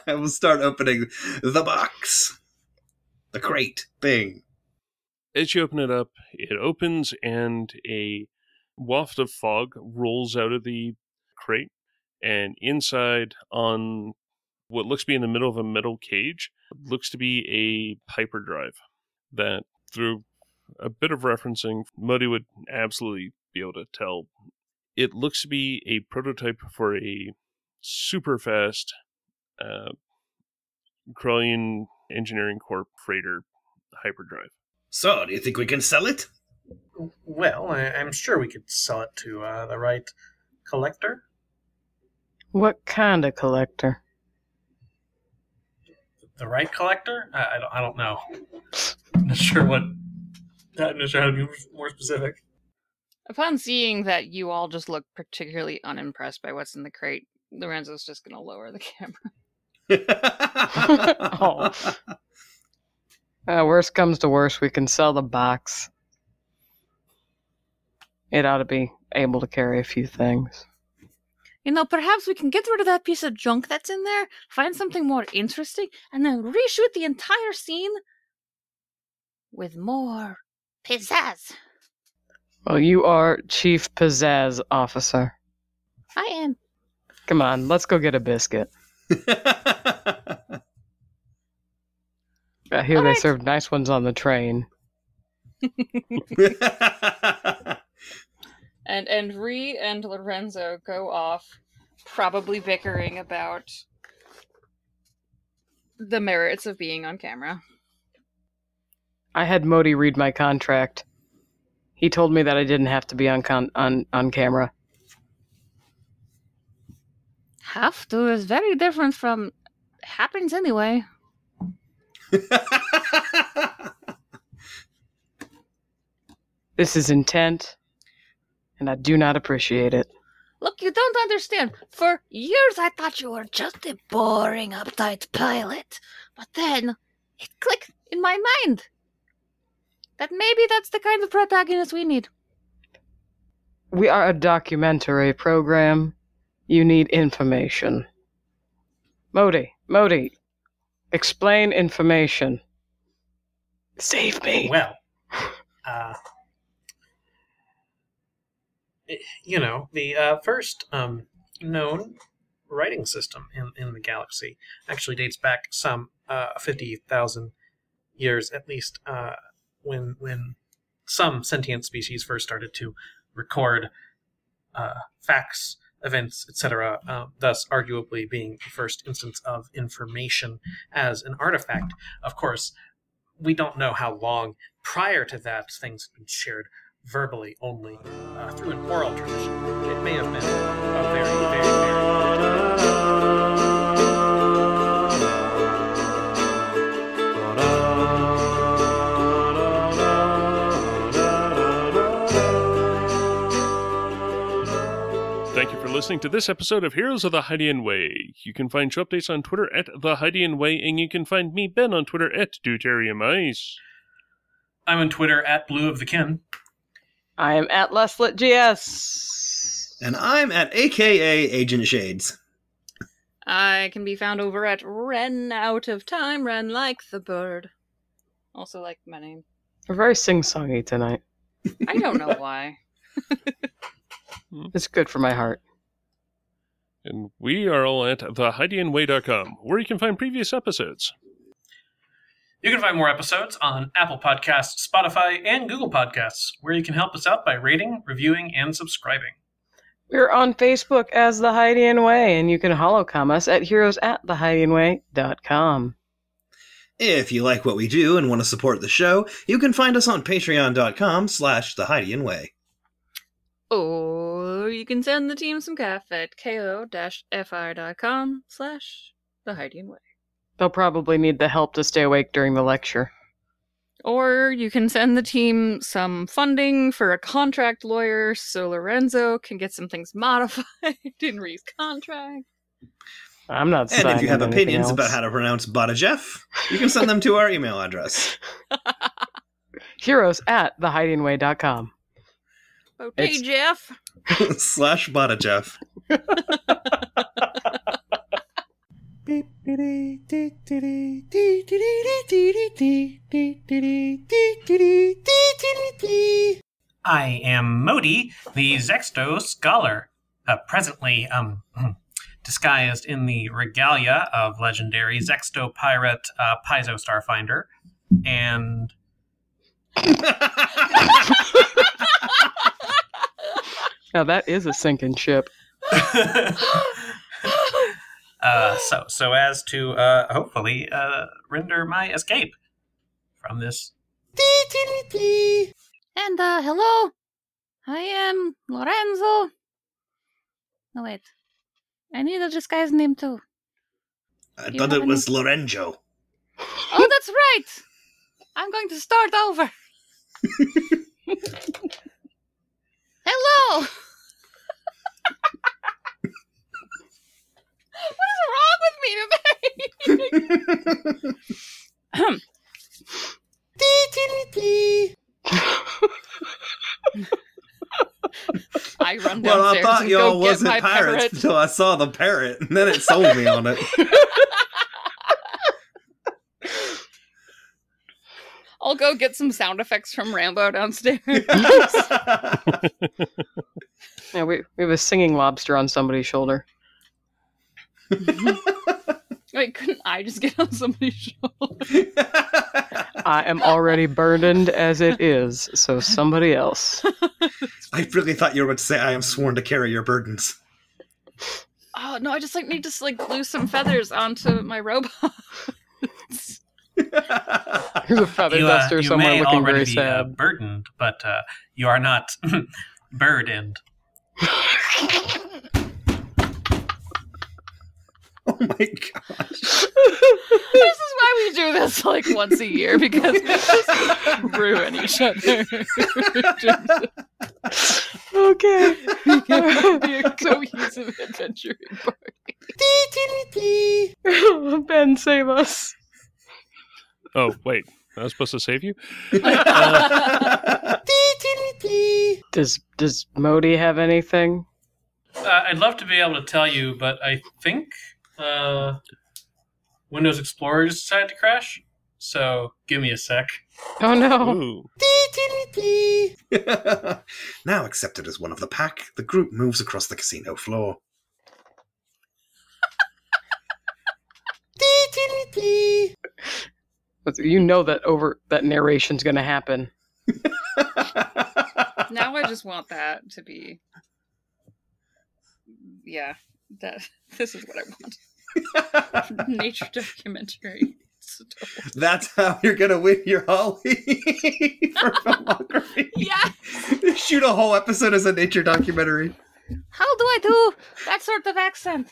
I will start opening the box, the crate thing. As you open it up, it opens and a waft of fog rolls out of the crate, and inside, on what looks to be in the middle of a metal cage, looks to be a hyperdrive that, through a bit of referencing, Modi would absolutely be able to tell. It looks to be a prototype for a super fast Corellian Engineering Corp freighter hyperdrive. So, do you think we can sell it? Well, I'm sure we could sell it to the right collector. What kind of collector? The right collector? I don't know. I'm not sure what. I'm not sure how to be more specific. Upon seeing that you all just look particularly unimpressed by what's in the crate, Lorenzo's just going to lower the camera. Oh. Worst comes to worst, we can sell the box. It ought to be able to carry a few things. You know, perhaps we can get rid of that piece of junk that's in there, find something more interesting, and then reshoot the entire scene with more pizzazz. Well, you are Chief Pizzazz Officer. I am. Come on, let's go get a biscuit. I hear All they right. serve nice ones on the train. And Ree and Lorenzo go off, probably bickering about the merits of being on camera. I had Modi read my contract. He told me that I didn't have to be on camera. Have to is very different from happens anyway. This is intent, and I do not appreciate it. Look, you don't understand. For years I thought you were just a boring, uptight pilot. But then it clicked in my mind that maybe that's the kind of protagonist we need. We are a documentary program. You need information. Modi, explain information. Save me. Well, the first known writing system in the galaxy actually dates back some 50,000 years at least, when some sentient species first started to record facts, events, etc., thus arguably being the first instance of information as an artifact. Of course, we don't know how long prior to that things had been shared verbally only through an oral tradition. It may have been a very, very, very long time. Thank you for listening to this episode of Heroes of the Hydian Way. You can find show updates on Twitter at The Hydian Way, and you can find me, Ben, on Twitter at Deuterium I'm on Twitter at Blue of the Kin. I am at LesLitGS. And I'm at AKA Agent Shades. I can be found over at Ren Out of Time, Ren like the bird. Also like my name. We're very sing-songy tonight. I don't know why. It's good for my heart. And we are all at theheidiandway.com, where you can find previous episodes. You can find more episodes on Apple Podcasts, Spotify, and Google Podcasts, where you can help us out by rating, reviewing, and subscribing. We're on Facebook as The Heidian Way, and you can holocom us at heroes@theheidianway.com. If you like what we do and want to support the show, you can find us on patreon.com/theheidianway. Or you can send the team some caff at ko-fr.com/theheidianway. They'll probably need the help to stay awake during the lecture. Or you can send the team some funding for a contract lawyer so Lorenzo can get some things modified in Ree's contract. I'm not And if you have signing opinions anything about else. how to pronounce Badajeff, you can send them to our email address. Heroes@theheidianway.com. Okay, It's- Jeff. /Badajeff. I am Modi, the Zexto Scholar, presently disguised in the regalia of legendary Zexto pirate Paizo Starfinder, and Now that is a sinking ship. so as to hopefully render my escape from this. And, hello. I am Lorenzo. No, wait. I need a disguise name, too. I You thought have it was Lorenzo. Oh, that's right! I'm going to start over. Hello! What is wrong with me today? I run Well, I downstairs thought and y'all go get wasn't my pirates parrot. until I saw the parrot, and then it sold me on it. I'll go get some sound effects from Rambo downstairs. Yeah, we have a singing lobster on somebody's shoulder. Wait, couldn't I just get on somebody's shoulder? I am already burdened as it is, so somebody else. I really thought you were about to say, I am sworn to carry your burdens. Oh no, I just need to glue some feathers onto my robot. There's a feather duster you somewhere may looking already very be sad. burdened, but you are not burdened. Oh my gosh. This is why we do this once a year, because we just ruin each other. Okay. We can be a cohesive adventuring party. Ben, save us. Oh, wait. I was supposed to save you? Does Modi have anything? I'd love to be able to tell you, but I think Windows Explorer just decided to crash. So give me a sec. Oh no. Ooh. Now accepted as one of the pack, the group moves across the casino floor. You know that narration's gonna happen. Now I just want that to be. Yeah, this is what I want. Nature documentary. That's how you're gonna win your Holly for filmography. Yeah. Shoot a whole episode as a nature documentary. How do I do that sort of accent?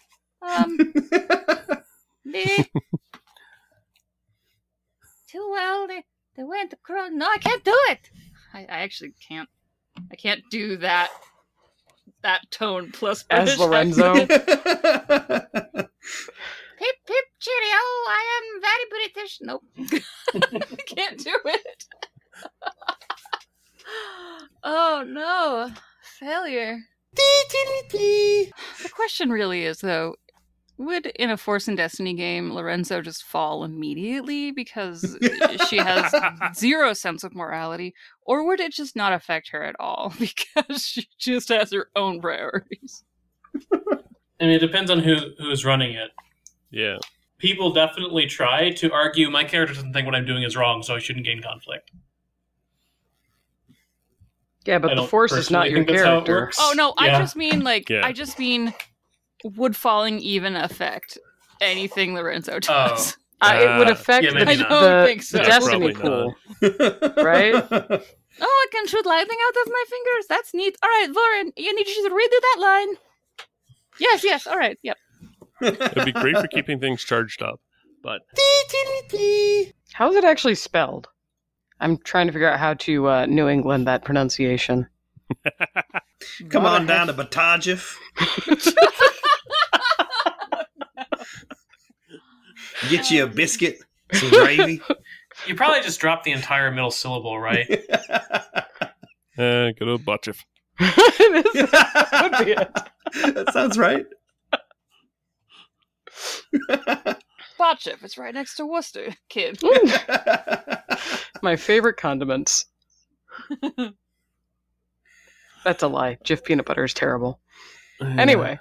Too well. They went across. No, I can't do it. I actually can't. I can't do that tone plus As British Lorenzo. accent. Pip pip cheerio. I am very British. Nope. I can't do it. Oh no. Failure. The question really is, though, Would, in a Force and Destiny game, Lorenzo just fall immediately because she has zero sense of morality? Or would it just not affect her at all because she just has her own priorities? I mean, it depends on who's running it. Yeah. People definitely try to argue, my character doesn't think what I'm doing is wrong, so I shouldn't gain conflict. Yeah, but the Force is not your character. Oh, no, Yeah. I just mean, would falling even affect anything Lorenzo does? It would affect yeah, maybe I not. don't think so. the Destiny Probably pool, right? Oh, I can shoot lightning out of my fingers. That's neat. All right, Vuren, you need you to redo that line. Yes, all right, yep. It'd be great for keeping things charged up, but How is it actually spelled? I'm trying to figure out how to New England that pronunciation. Come on down to Payoff. Get you a biscuit, some gravy. You probably just dropped the entire middle syllable, right? good old Butchif. That would be it. That sounds right. Botchif, it's right next to Worcester, kid. My favorite condiments. That's a lie. Jif peanut butter is terrible. Anyway.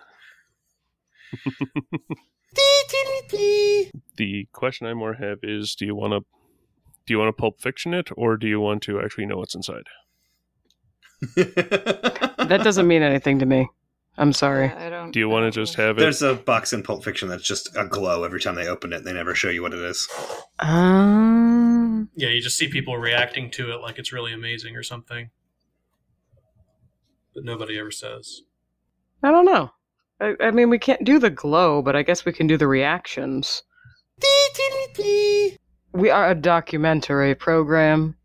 The question I more have is: do you want to Pulp Fiction it, or do you want to actually know what's inside? That doesn't mean anything to me. I'm sorry. I don't. Do you want to just have it? There's a box in Pulp Fiction that's just a glow every time they open it. They never show you what it is. Yeah, you just see people reacting to it like it's really amazing or something. But nobody ever says. I don't know. I mean, we can't do the glow, but I guess we can do the reactions. We are a documentary program.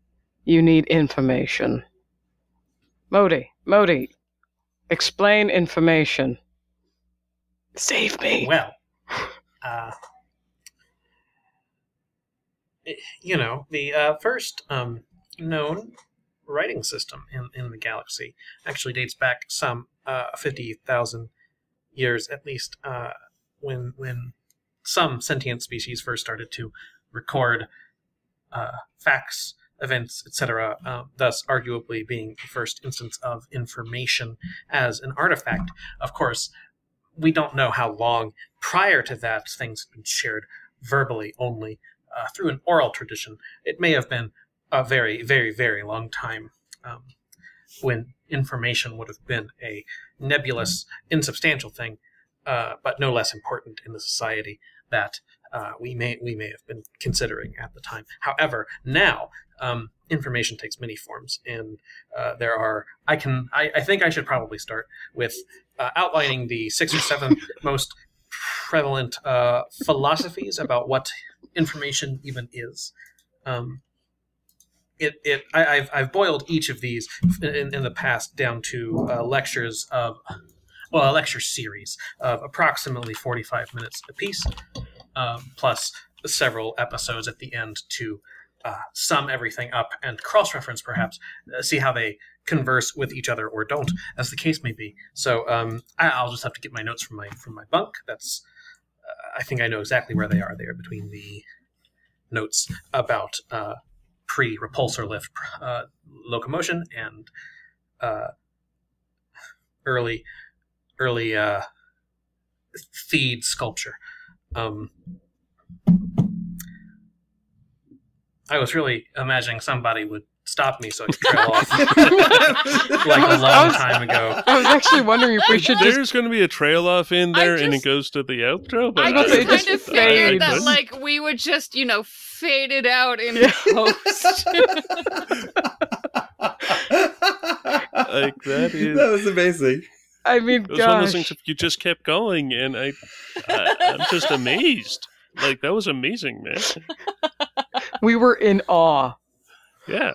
You need information. Modi, explain information. Save me. Well, the first known writing system in the galaxy actually dates back some 50,000 years at least, when some sentient species first started to record facts, events, etc., thus arguably being the first instance of information as an artifact. Of course, we don't know how long prior to that things had been shared verbally only through an oral tradition. It may have been a very, very, very long time when information would have been a nebulous, insubstantial thing, but no less important in the society that we may have been considering at the time. However, now information takes many forms, and there are. I think I should probably start with outlining the 6 or 7 most prevalent philosophies about what information even is. I've boiled each of these in the past down to lectures of, a lecture series of approximately 45 minutes apiece, plus several episodes at the end to sum everything up and cross-reference, perhaps, see how they converse with each other or don't, as the case may be. So I'll just have to get my notes from my bunk. That's I think I know exactly where they are. They are between the notes about pre-repulsor lift locomotion and early feed sculpture. I was really imagining somebody would stop me so I could trail off like a long time ago. I was actually wondering if we should just... There's going to be a trail off in there, and it goes to the outro. But I just it kind just of figured fades. that, we would just, fade it out in post. That was amazing. I mean, It was one of those gosh. things, if you just kept going, and I'm just amazed. That was amazing, man. We were in awe. Yeah.